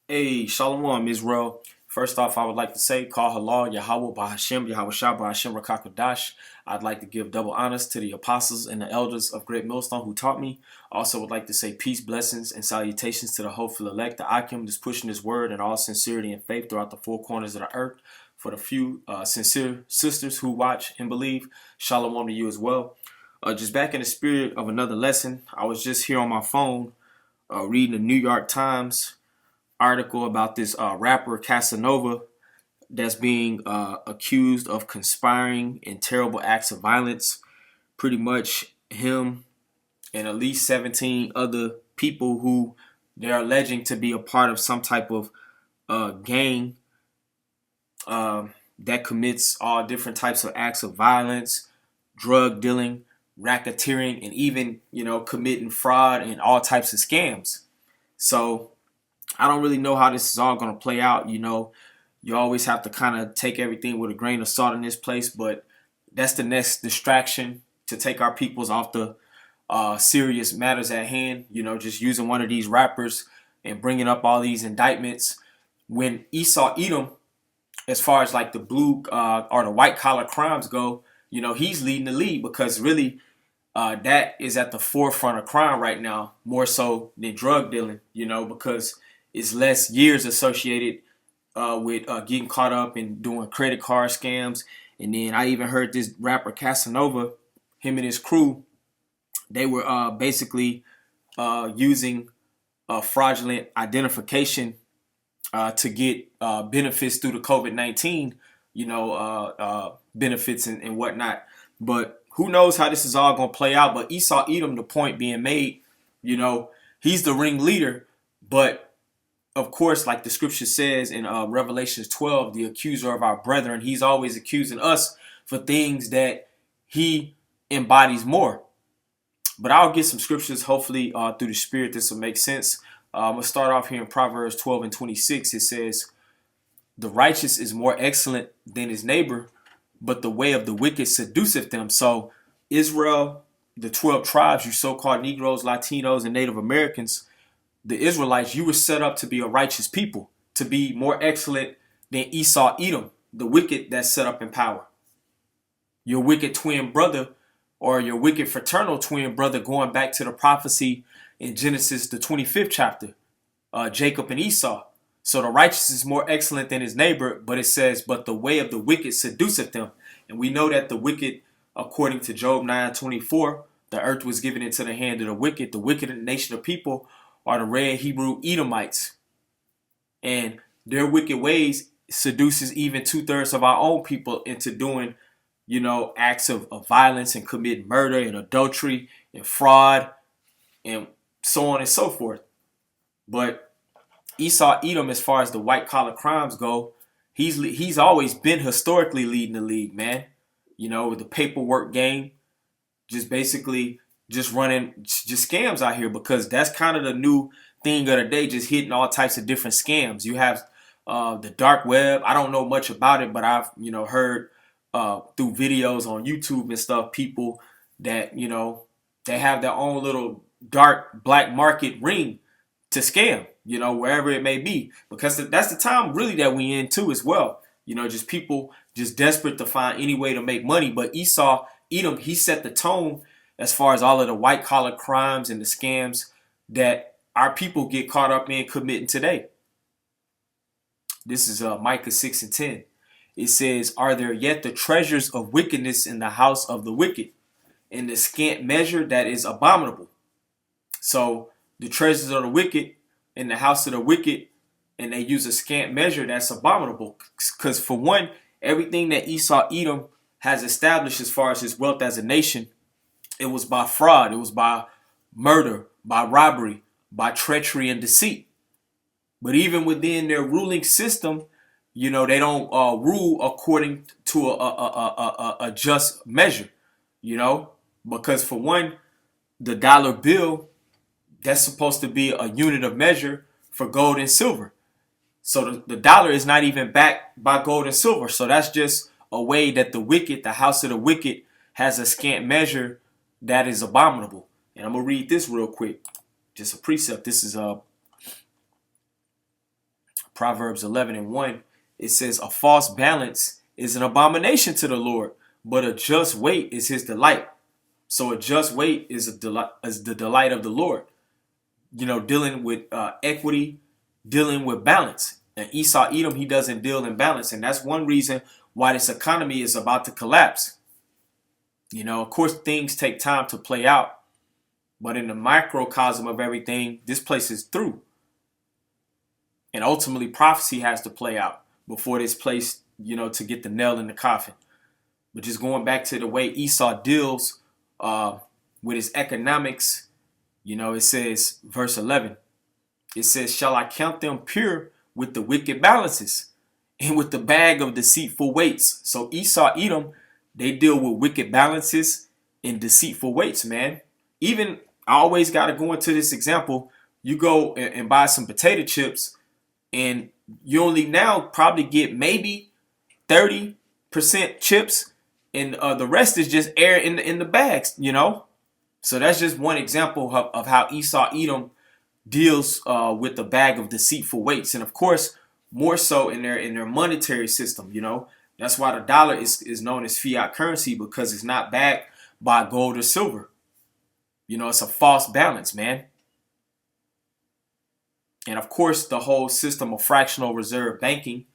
Hey, Shalom, Israel. First off, I would like to say, Call Halal, Yahweh, Bahashem, Yahweh Shah, Bahashem, Rakakadash. I'd like to give double honors to the apostles and the elders of Great Millstone who taught me. Also, would like to say peace, blessings, and salutations to the hopeful elect, the Akim, that's pushing his word in all sincerity and faith throughout the four corners of the earth. For the few sincere sisters who watch and believe, Shalom to you as well. Just back in the spirit of another lesson, I was just here on my phone reading the New York Times article about this rapper Casanova that's being accused of conspiring in terrible acts of violence. Pretty much him and at least 17 other people who they're alleging to be a part of some type of gang uh, that commits all different types of acts of violence, drug dealing, racketeering, and even, committing fraud and all types of scams. So I don't really know how this is all going to play out. You always have to kind of take everything with a grain of salt in this place, but that's the next distraction to take our peoples off the serious matters at hand. Just using one of these rappers and bringing up all these indictments. When Esau Edom, as far as like the blue or the white collar crimes go, he's leading the lead because really that is at the forefront of crime right now, more so than drug dealing, because it's less years associated with getting caught up in doing credit card scams. And then I even heard this rapper Casanova, him and his crew, they were basically using fraudulent identification to get benefits through the COVID-19, benefits and whatnot. But who knows how this is all going to play out. But Esau Edom, the point being made, he's the ringleader. But of course, like the scripture says in Revelations 12, the accuser of our brethren, he's always accusing us for things that he embodies more. But I'll get some scriptures, hopefully through the Spirit, this will make sense. I'm going to start off here in Proverbs 12 and 26. It says, the righteous is more excellent than his neighbor, but the way of the wicked seduceth them. So Israel, the 12 tribes, you so-called Negroes, Latinos, and Native Americans, the Israelites, you were set up to be a righteous people, to be more excellent than Esau Edom, the wicked that's set up in power. Your wicked twin brother or your wicked fraternal twin brother, going back to the prophecy in Genesis, the 25th chapter, Jacob and Esau. So the righteous is more excellent than his neighbor, but it says, but the way of the wicked seduceth them. And we know that the wicked, according to Job 9:24, the earth was given into the hand of the wicked. The wicked nation of people are the red Hebrew Edomites. And their wicked ways seduces even 2/3 of our own people into doing, acts of violence and committing murder and adultery and fraud and so on and so forth. But Esau Edom, as far as the white collar crimes go, he's always been historically leading the league, man. With the paperwork game, just basically just running just scams out here, because that's kind of the new thing of the day, just hitting all types of different scams. You have the dark web. I don't know much about it, but I've heard through videos on YouTube and stuff, people that they have their own little dark black market ring to scam, wherever it may be, because that's the time really that we in too as well. Just people just desperate to find any way to make money. But Esau Edom, he set the tone as far as all of the white collar crimes and the scams that our people get caught up in committing today. This is Micah 6 and 10. It says, are there yet the treasures of wickedness in the house of the wicked, in the scant measure that is abominable? So the treasures of the wicked in the house of the wicked, and they use a scant measure that's abominable. Because for one, everything that Esau Edom has established as far as his wealth as a nation, it was by fraud, it was by murder, by robbery, by treachery and deceit. But even within their ruling system, they don't rule according to a just measure, because for one, the dollar bill, that's supposed to be a unit of measure for gold and silver. So the dollar is not even backed by gold and silver. So that's just a way that the wicked, the house of the wicked, has a scant measure that is abominable. And I'm going to read this real quick. Just a precept. This is Proverbs 11:1, it says, a false balance is an abomination to the Lord, but a just weight is his delight. So a just weight is the delight of the Lord. Dealing with equity, dealing with balance. And Esau Edom, he doesn't deal in balance. And that's one reason why this economy is about to collapse. Of course, things take time to play out. But in the microcosm of everything, this place is through. And ultimately, prophecy has to play out before this place, to get the nail in the coffin. But just going back to the way Esau deals with his economics, it says, verse 11, it says, shall I count them pure with the wicked balances and with the bag of deceitful weights? So Esau, Edom, they deal with wicked balances and deceitful weights, man. Even, I always got to go into this example. You go and buy some potato chips, and you only now probably get maybe 30% chips, and the rest is just air in the bags, So that's just one example of how Esau Edom deals with the bag of deceitful weights, and of course more so in their monetary system. That's why the dollar is known as fiat currency, because it's not backed by gold or silver. It's a false balance, man. And of course, the whole system of fractional reserve banking,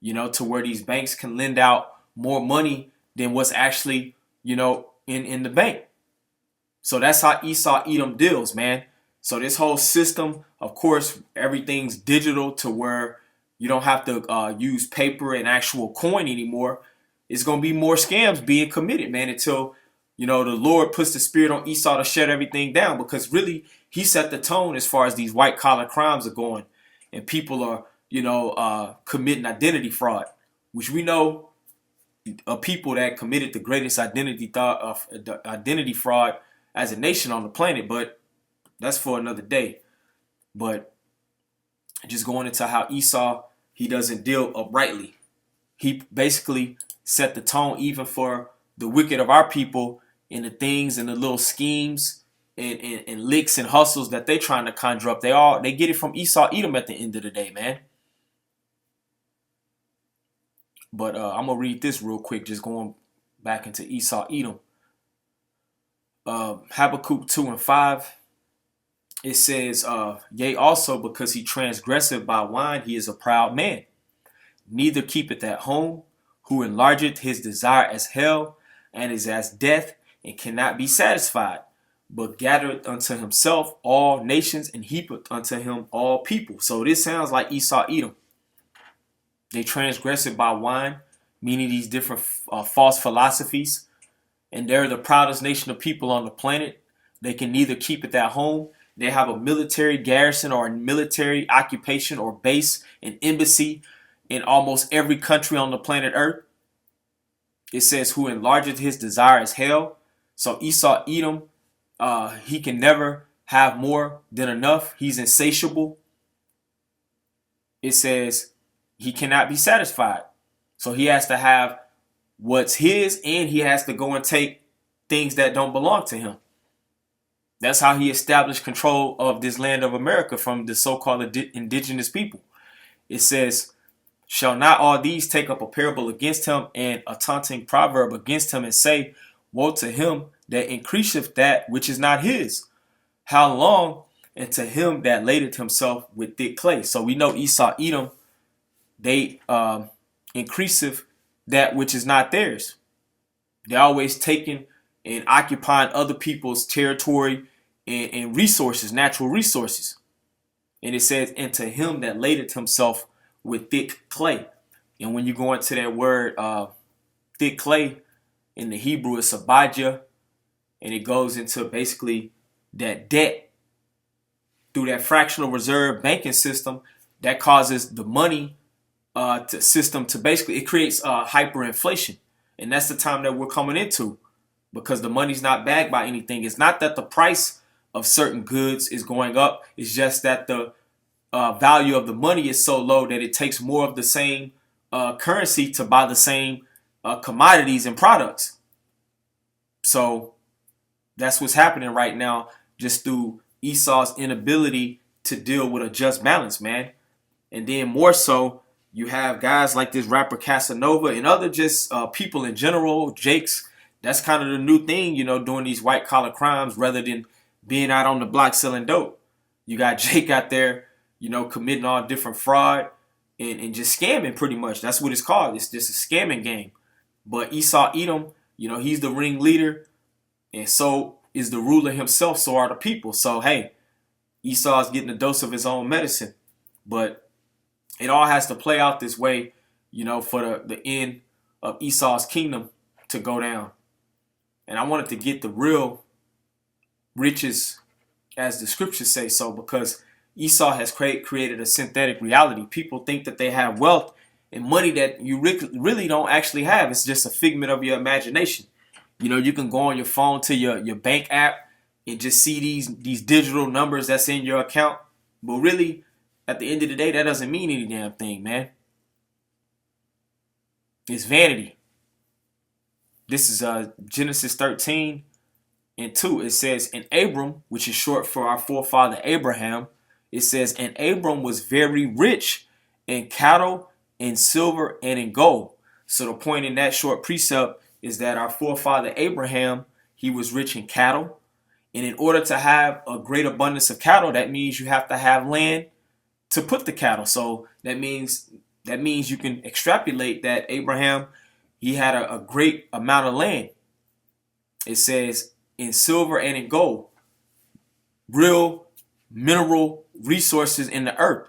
to where these banks can lend out more money than what's actually, in the bank. So that's how Esau Edom deals, man. So this whole system, of course, everything's digital to where you don't have to use paper and actual coin anymore. It's going to be more scams being committed, man, until, the Lord puts the spirit on Esau to shut everything down, because really he set the tone as far as these white collar crimes are going, and people are, committing identity fraud, which we know are people that committed the greatest identity fraud as a nation on the planet, but that's for another day. But just going into how Esau, he doesn't deal uprightly. He basically set the tone even for the wicked of our people, and the things and the little schemes and licks and hustles that they trying to conjure up. They get it from Esau Edom at the end of the day, man. But I'm going to read this real quick, just going back into Esau Edom. Habakkuk 2:5. It says, yea, also because he transgresseth by wine, he is a proud man. Neither keepeth at home, who enlargeth his desire as hell, and is as death, and cannot be satisfied, but gathereth unto himself all nations, and heapeth unto him all people. So this sounds like Esau Edom. They transgress it by wine, meaning these different false philosophies, and they're the proudest nation of people on the planet. They can neither keep it at home. They have a military garrison or a military occupation or base, an embassy in almost every country on the planet Earth. It says, who enlargeth his desire as hell. So Esau Edom, he can never have more than enough. He's insatiable. It says he cannot be satisfied. So he has to have what's his, and he has to go and take things that don't belong to him. That's how he established control of this land of America from the so-called indigenous people. It says, shall not all these take up a parable against him and a taunting proverb against him, and say, woe to him that increaseth that which is not his? How long? And to him that ladeth himself with thick clay. So we know Esau Edom, they increaseth that which is not theirs. They're always taking and occupying other people's territory and resources, natural resources. And it says, and to him that ladeth himself with thick clay. And when you go into that word thick clay, in the Hebrew it's abijah, and it goes into basically that debt through that fractional reserve banking system that causes the money system to basically, it creates hyperinflation. And that's the time that we're coming into, because the money's not backed by anything. It's not that the price of certain goods is going up. It's just that the value of the money is so low that it takes more of the same currency to buy the same commodities and products. So that's what's happening right now, just through Esau's inability to deal with a just balance, man. And then more so, you have guys like this rapper Casanova and other just people in general, Jakes. That's kind of the new thing, doing these white collar crimes rather than being out on the block selling dope. You got Jake out there, committing all different fraud and just scamming pretty much. That's what it's called. It's just a scamming game. But Esau Edom, he's the ringleader, and so is the ruler himself, so are the people. So, hey, Esau's getting a dose of his own medicine. But it all has to play out this way, for the end of Esau's kingdom to go down. And I wanted to get the real riches as the scriptures say so, because Esau has created a synthetic reality. People think that they have wealth and money that you really don't actually have. It's just a figment of your imagination. You can go on your phone to your bank app and just see these digital numbers that's in your account. But really, at the end of the day, that doesn't mean any damn thing, man. It's vanity. This is Genesis 13 and 2. It says, and Abram, which is short for our forefather Abraham, it says, and Abram was very rich in cattle, in silver, and in gold. So the point in that short precept is that our forefather Abraham, he was rich in cattle. And in order to have a great abundance of cattle, that means you have to have land to put the cattle. So that means you can extrapolate that Abraham, he had a great amount of land. It says in silver and in gold, real mineral resources in the earth.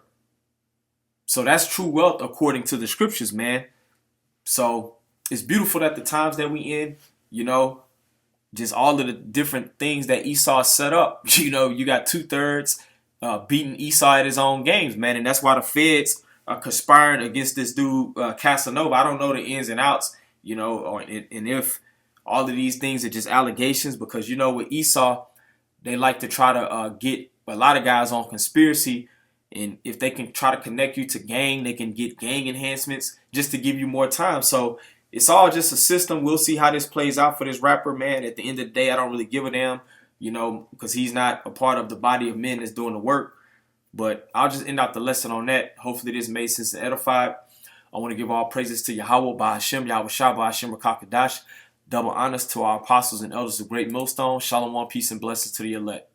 So that's true wealth according to the scriptures, man. So it's beautiful that the times that we in, just all of the different things that Esau set up. You got 2/3 beating Esau at his own games, man. And that's why the feds are conspiring against this dude, Casanova. I don't know the ins and outs, and if all of these things are just allegations, because, with Esau, they like to try to get a lot of guys on conspiracy. And if they can try to connect you to gang, they can get gang enhancements just to give you more time. So it's all just a system. We'll see how this plays out for this rapper, man. At the end of the day, I don't really give a damn, because he's not a part of the body of men that's doing the work. But I'll just end out the lesson on that. Hopefully this made sense and edified. I want to give all praises to Yahweh, Bahashem, Yahweh Shah, Bahashem, Rakakadash. Double honors to our apostles and elders of Great Millstone. Shalom, peace, and blessings to the elect.